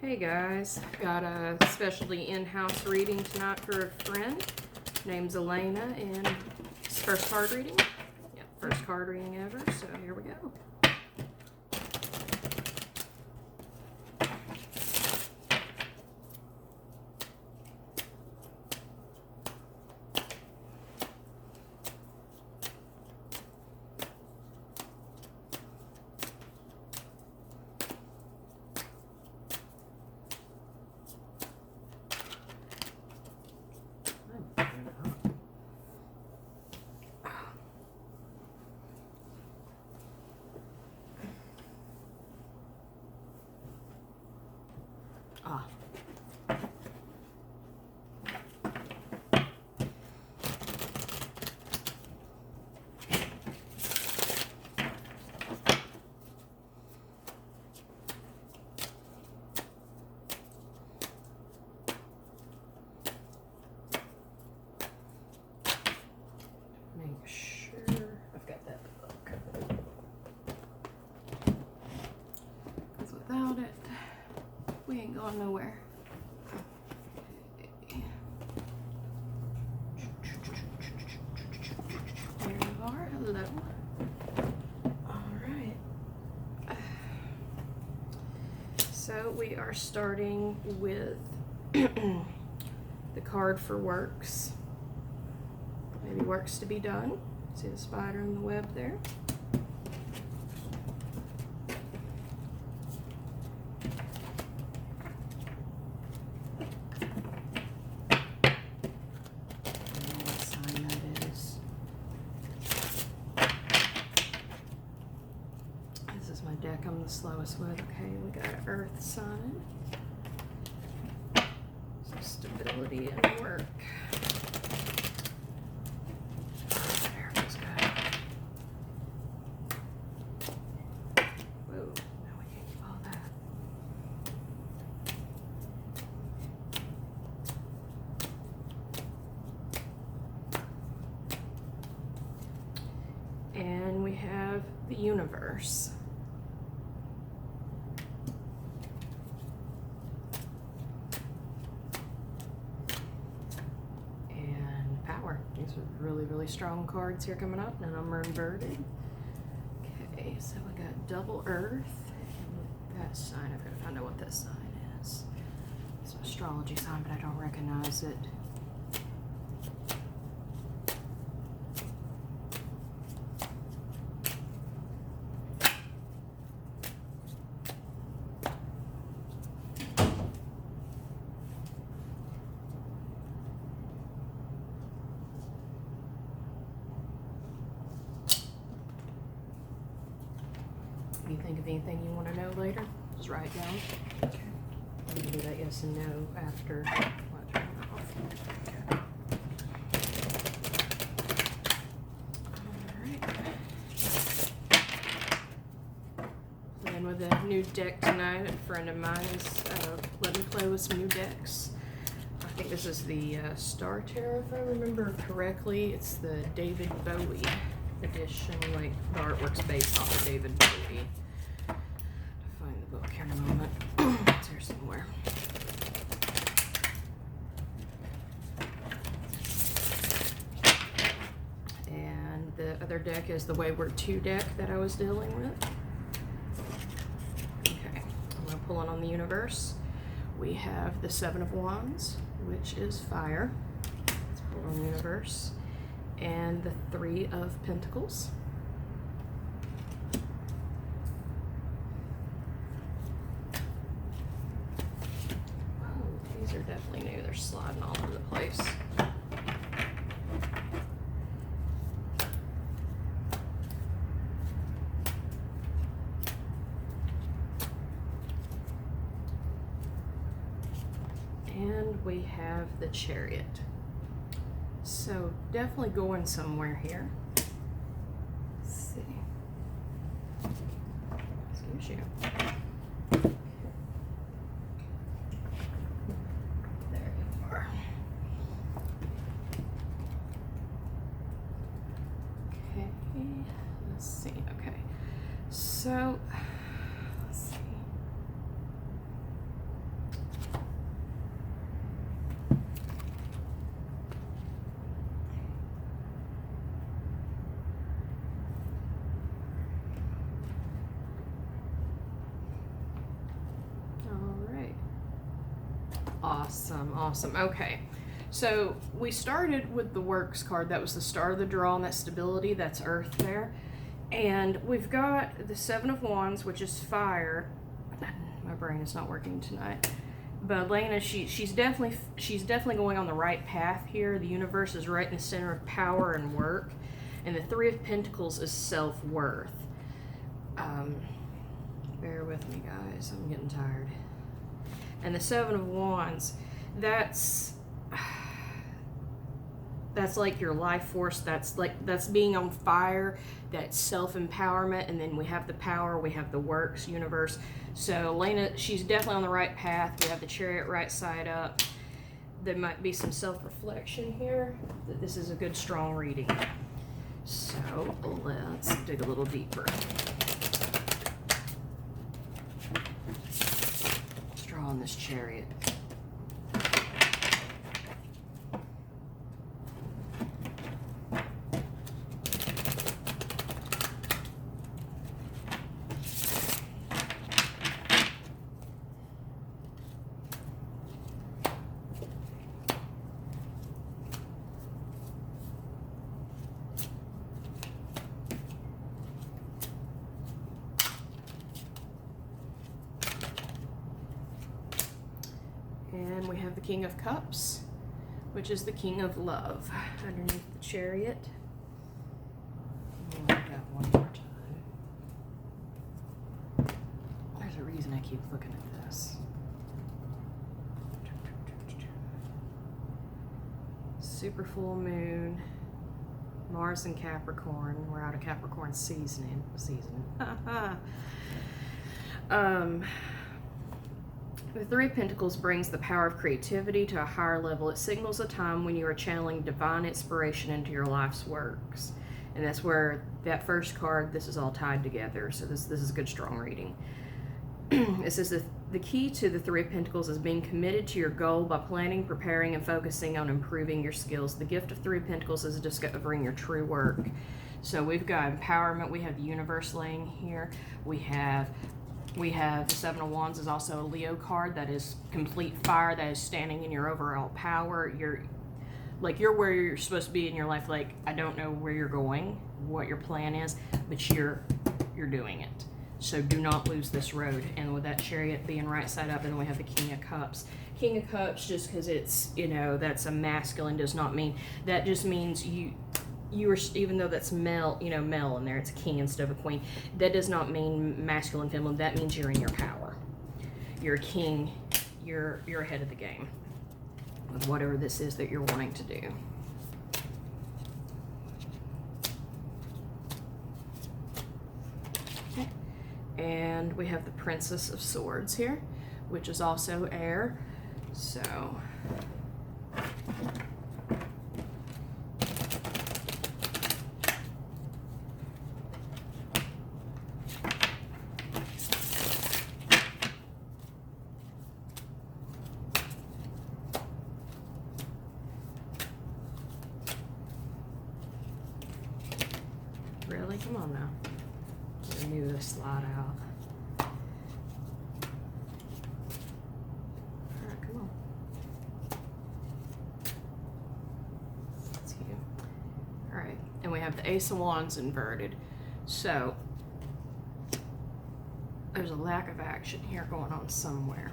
Hey guys, got a specialty in-house reading tonight for a friend. Name's Elaine, and it's first card reading. Yeah, first card reading ever, so here we go. Ah. Make sure I've got that book. Because without it, we ain't going nowhere. There you are. Hello. Alright. So we are starting with the card for works. Maybe works to be done. See the spider in the web there? What sign that is. This is my deck I'm the slowest with. Okay, we got an earth sign. Some stability and work. And we have the universe. And power. These are really, really strong cards here coming up. None of them are inverted. Okay, so we got double earth. And that sign, I've got to find out what that sign is. It's an astrology sign, but I don't recognize it. If you think of anything you want to know later, just write it down. Okay. You can do that yes and no after I turn it off. Okay. Alright. Then with a new deck tonight, a friend of mine is let me play with some new decks. I think this is the Star Tarot, if I remember correctly. It's the David Bowie edition, like the artwork's based off of David Bowie. I'll find the book here in a moment. It's here somewhere. And the other deck is the Wayward 2 deck that I was dealing with. Okay, I'm going to pull on the universe. We have the Seven of Wands, which is fire. Let's pull on the universe. And the Three of Pentacles. Oh, these are definitely new. They're sliding all over the place. And we have the Chariot. So definitely going somewhere here. Let's see. Excuse you. There you are. Okay, let's see. Okay, so let's see. Awesome, awesome. Okay, so we started with the works card. That was the start of the draw, and that stability, that's earth there. And we've got the Seven of Wands, which is fire. My brain is not working tonight. But Elena, she's definitely going on the right path here. The universe is right in the center of power and work. And the Three of Pentacles is self-worth. Bear with me, guys. I'm getting tired. And the Seven of Wands, that's like your life force. That's being on fire. That's self-empowerment. And then we have the power. We have the works universe. So Elena, she's definitely on the right path. We have the Chariot right side up. There might be some self-reflection here. That this is a good, strong reading. So let's dig a little deeper. Let's draw on this Chariot. And we have the King of Cups, which is the King of Love, underneath the Chariot. I'll look at that one more time. There's a reason I keep looking at this. Super full moon, Mars and Capricorn. We're out of Capricorn season. The Three of Pentacles brings the power of creativity to a higher level. It signals a time when you are channeling divine inspiration into your life's works. And that's where that first card, this is all tied together. So this is a good, strong reading. It says that the key to the Three of Pentacles is being committed to your goal by planning, preparing, and focusing on improving your skills. The gift of Three of Pentacles is discovering your true work. So we've got empowerment. We have the universe laying here. We have the Seven of Wands is also a Leo card. That is complete fire. That is standing in your overall power. You're where you're supposed to be in your life. Like, I don't know where you're going, what your plan is, but you're doing it. So do not lose this road. And with that Chariot being right side up, and then we have the King of Cups. King of Cups, just because it's, that's a masculine, does not mean, that just means you are, even though that's male, male in there, it's a king instead of a queen, that does not mean masculine, feminine. That means you're in your power. You're a king. You're ahead of the game with whatever this is that you're wanting to do. Okay. And we have the Princess of Swords here, which is also air. So really? Come on now. I knew this slide out. Alright, come on. That's cute. Alright, and we have the Ace of Wands inverted. So, there's a lack of action here going on somewhere.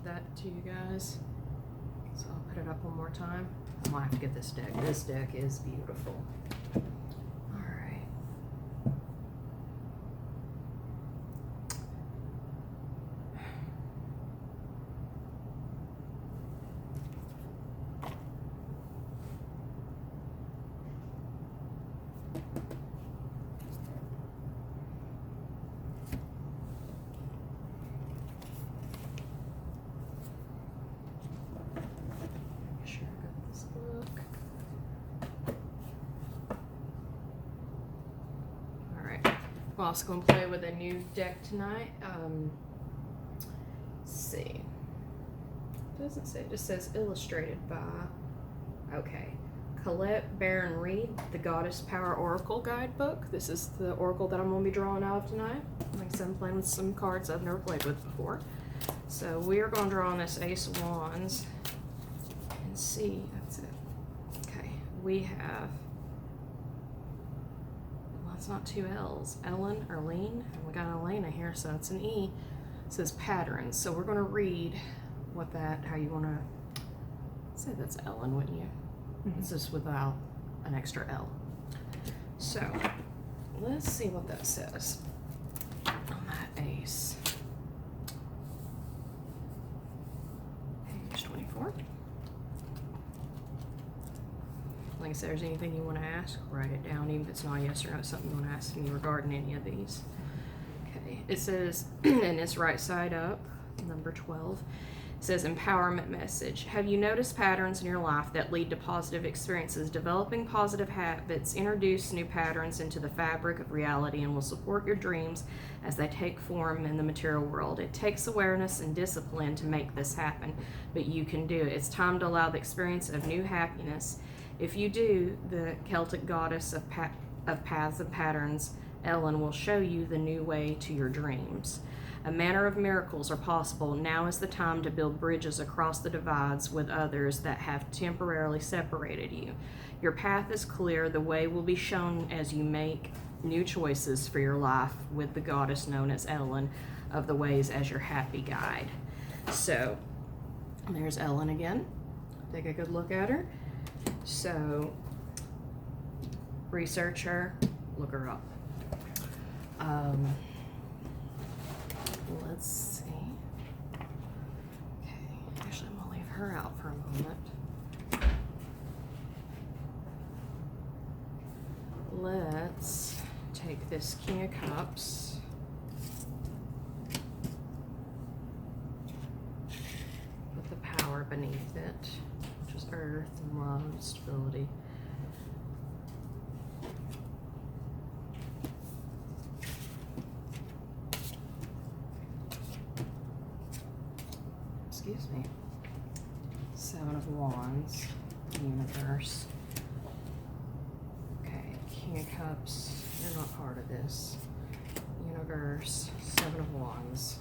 That to you guys, so I'll put it up one more time. I'm gonna have to get this deck. This deck is beautiful. All right. We're also going to play with a new deck tonight. Let's see. It doesn't say. It just says illustrated by. Okay. Colette Baron Reed, the Goddess Power Oracle Guidebook. This is the oracle that I'm going to be drawing out of tonight. Like I said, I'm playing with some cards I've never played with before. So we are going to draw on this Ace of Wands and see. That's it. Okay. We have. Well, it's not two L's. Ellen or Elaine. And we got an Elena here, so it's an E. It says patterns. So we're going to read what that, how you want to say that's Ellen, wouldn't you? It's just without an extra L. So, let's see what that says on that ace. Page 24. Like I said, if there's anything you want to ask, write it down, even if it's not yes or no, something you want to ask me regarding any of these. Okay, it says, and it's right side up, number 12. It says empowerment message. Have you noticed patterns in your life that lead to positive experiences? Developing positive habits introduce new patterns into the fabric of reality and will support your dreams as they take form in the material world. It takes awareness and discipline to make this happen, but you can do it. It's time to allow the experience of new happiness. If you do, the Celtic goddess of paths and patterns, Ellen, will show you the new way to your dreams. A manner of miracles are possible. Now is the time to build bridges across the divides with others that have temporarily separated you. Your path is clear. The way will be shown as you make new choices for your life with the goddess known as Ellen of the Ways as your happy guide. So there's Ellen again. Take a good look at her. So research her, look her up. Let's see. Okay, actually I'm gonna leave her out for a moment. Let's take this King of Cups. Put the power beneath it, which is earth and love and stability. Excuse me. Seven of Wands, Universe. Okay, King of Cups, you're not part of this. Universe, Seven of Wands.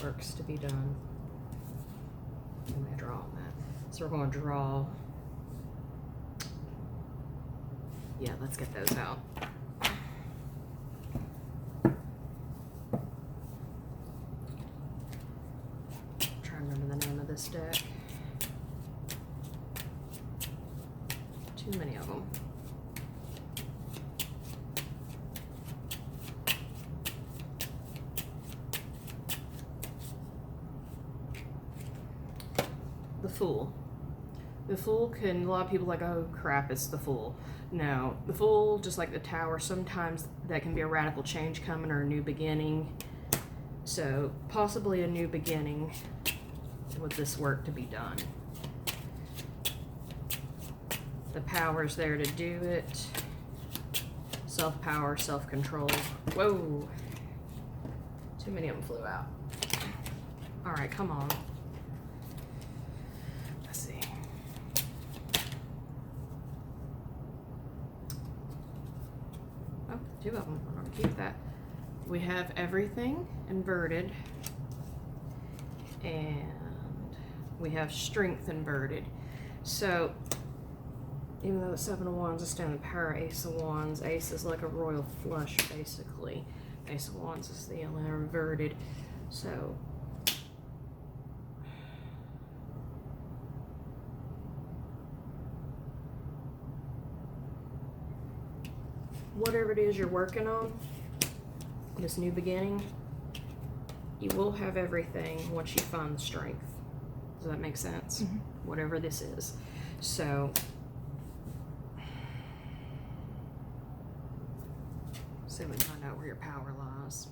Works to be done. Let me draw on that. So we're going to draw. Yeah, let's get those out. This deck. Too many of them. The Fool. The Fool can, a lot of people are like, oh crap, it's the Fool. No, the Fool, just like the Tower, sometimes that can be a radical change coming or a new beginning. So possibly a new beginning with this work to be done. The power's there to do it. Self-power, self-control. Whoa! Too many of them flew out. Alright, come on. Let's see. Oh, two of them. We're going to keep that. We have everything inverted. And we have strength inverted. So, even though the Seven of Wands is down in power, Ace of Wands, Ace is like a royal flush, basically. Ace of Wands is the only inverted. So, whatever it is you're working on, this new beginning, you will have everything once you find the strength. Does that make sense? Mm-hmm. Whatever this is. So, we find out where your power lies.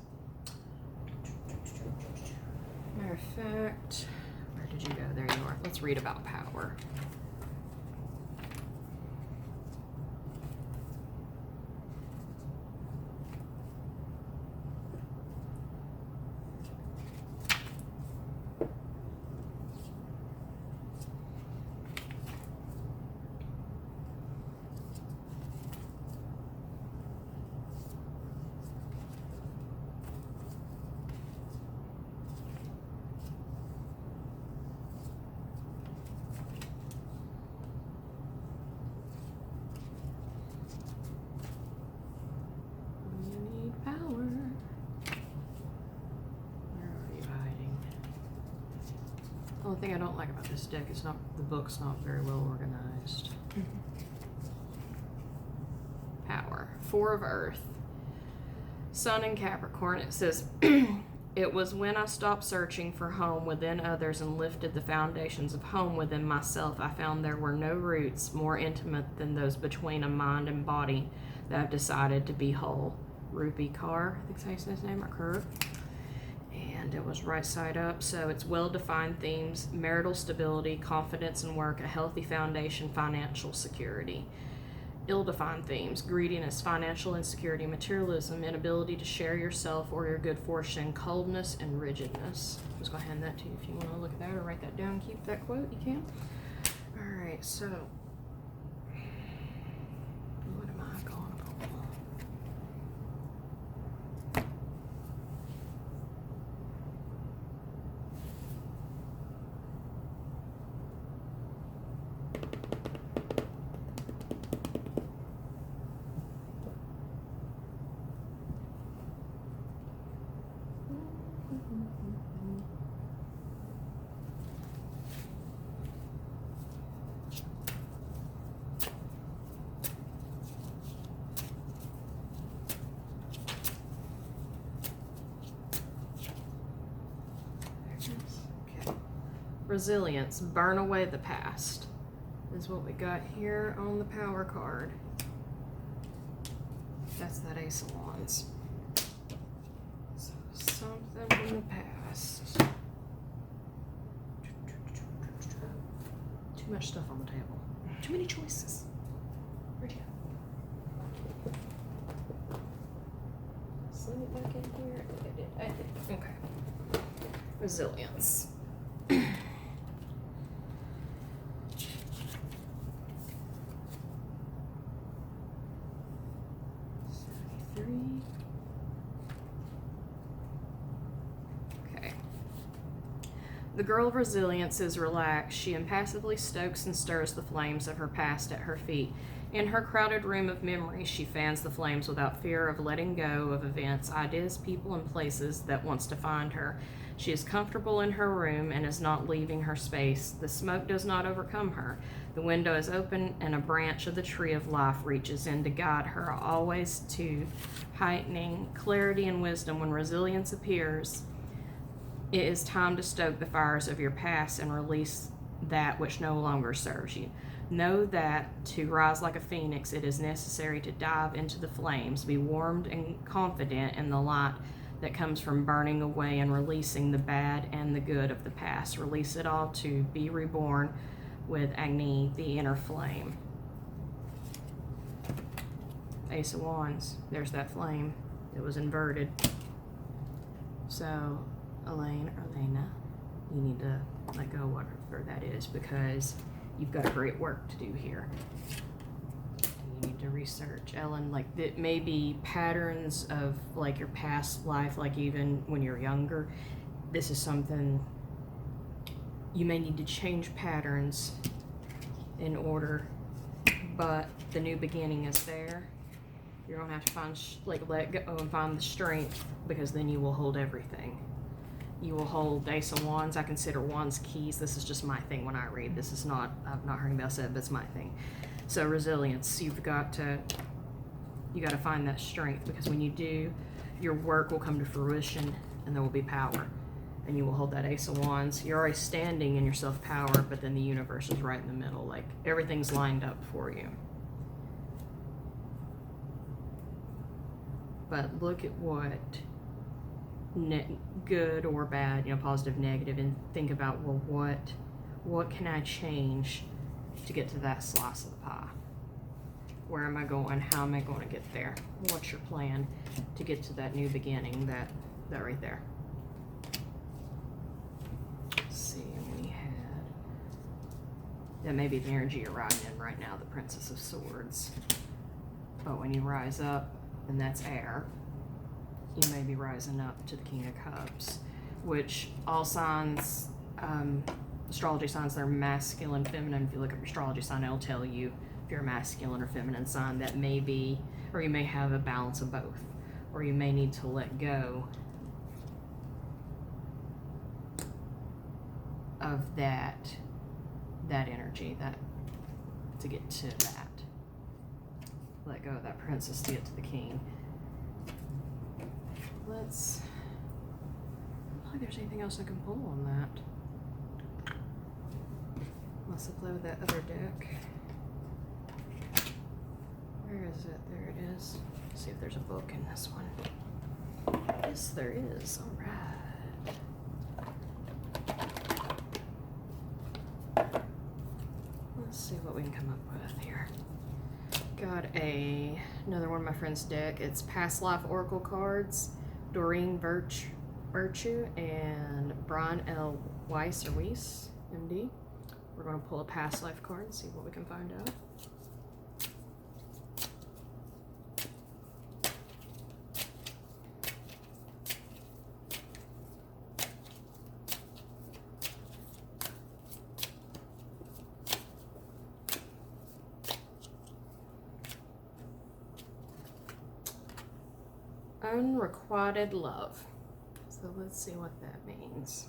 Matter of fact, where did you go? There you are. Let's read about power. only thing I don't like about this deck is the book's not very well organized. Power. Four of Earth. Sun in Capricorn. It says, it was when I stopped searching for home within others and lifted the foundations of home within myself, I found there were no roots more intimate than those between a mind and body that I've decided to be whole. Rupi Kaur, I think that's how you say his name, or Kerr. And it was right side up, so it's well-defined themes: marital stability, confidence in work, a healthy foundation, financial security. Ill-defined themes: greediness, financial insecurity, materialism, inability to share yourself or your good fortune, coldness, and rigidness. I'm just going to hand that to you if you want to look at that or write that down. Keep that quote, you can. All right, so what am I going to pull? Resilience, burn away the past, is what we got here on the power card. That's that Ace of Wands. So something from the past. Too much stuff on the table. Too many choices. Where'd you go? Sling it back in here. I did. Okay. Resilience. 73. Okay. The girl of resilience is relaxed. She impassively stokes and stirs the flames of her past at her feet. In her crowded room of memories, she fans the flames without fear of letting go of events, ideas, people, and places that wants to find her. She is comfortable in her room and is not leaving her space. The smoke does not overcome her. The window is open and a branch of the tree of life reaches in to guide her, always to heightening clarity and wisdom. When resilience appears, it is time to stoke the fires of your past and release that which no longer serves you. Know that to rise like a phoenix, it is necessary to dive into the flames, be warmed and confident in the light that comes from burning away and releasing the bad and the good of the past. Release it all to be reborn with Agni, the inner flame. Ace of Wands, there's that flame. It was inverted. So, Elaine or Elena, you need to let go of whatever that is, because you've got a great work to do here. You need to research. Ellen, like, it may be patterns of like your past life, like even when you're younger. This is something you may need to change patterns in order, but the new beginning is there. You're gonna have to find let go and find the strength, because then you will hold everything. You will hold Ace of Wands. I consider Wands keys. This is just my thing when I read. This is not, I've not heard anybody else say it, but it's my thing. So resilience, you got to find that strength, because when you do, your work will come to fruition and there will be power, and you will hold that Ace of Wands. You're already standing in your self-power, but then the universe is right in the middle. Like, everything's lined up for you. But look at what good or bad, positive, negative, and think about, well, what can I change to get to that slice of the pie? Where am I going? How am I going to get there? What's your plan to get to that new beginning, that right there? Let's see, and we had, that may be the energy you're riding in right now, the Princess of Swords. But when you rise up, and that's air, you may be rising up to the King of Cups, which all signs, astrology signs, they're masculine, feminine. If you look up your astrology sign, it'll tell you if you're a masculine or feminine sign. That may be, or you may have a balance of both, or you may need to let go of that energy, that to get to that. Let go of that princess to get to the king. Let's, I don't think there's anything else I can pull on that. Unless I play with that other deck. Where is it? There it is. Let's see if there's a book in this one. Yes, there is. All right. Let's see what we can come up with here. Got another one of my friend's deck. It's Past Life Oracle cards, Doreen Virtue and Brian L. Weiss, MD. We're going to pull a past life card and see what we can find out. Unrequited love. So let's see what that means.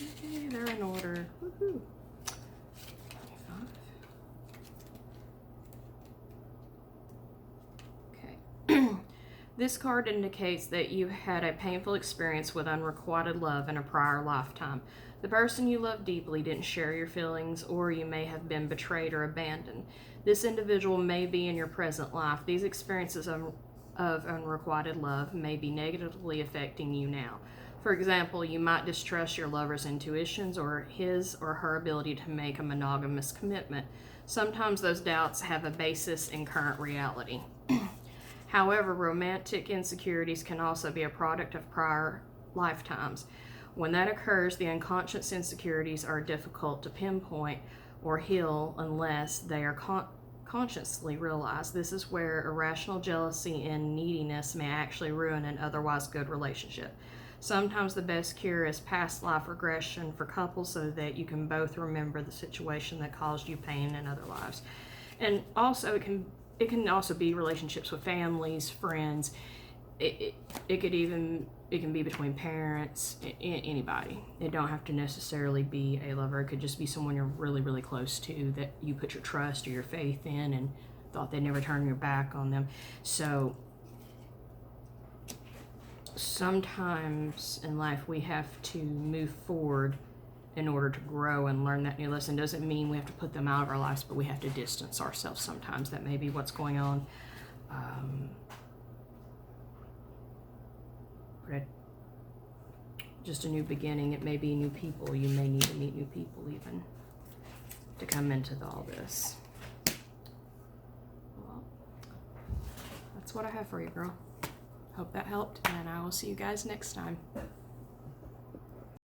Okay, they're in order. Woohoo. 25. Okay. This card indicates that you had a painful experience with unrequited love in a prior lifetime. The person you love deeply didn't share your feelings, or you may have been betrayed or abandoned. This individual may be in your present life. These experiences of unrequited love may be negatively affecting you now. For example, you might distrust your lover's intuitions or his or her ability to make a monogamous commitment. Sometimes those doubts have a basis in current reality. However, romantic insecurities can also be a product of prior lifetimes. When that occurs, the unconscious insecurities are difficult to pinpoint or heal unless they are consciously realized. This is where irrational jealousy and neediness may actually ruin an otherwise good relationship. Sometimes the best cure is past life regression for couples so that you can both remember the situation that caused you pain in other lives. And also it can also be relationships with families, friends. It can be between parents, anybody. It don't have to necessarily be a lover. It could just be someone you're really, really close to that you put your trust or your faith in and thought they'd never turn your back on them. So sometimes in life we have to move forward in order to grow and learn that new lesson. Doesn't mean we have to put them out of our lives, but we have to distance ourselves sometimes. That may be what's going on. Just a new beginning. It may be new people. You may need to meet new people even to come into all this. Well, that's what I have for you, girl. Hope that helped, and I will see you guys next time.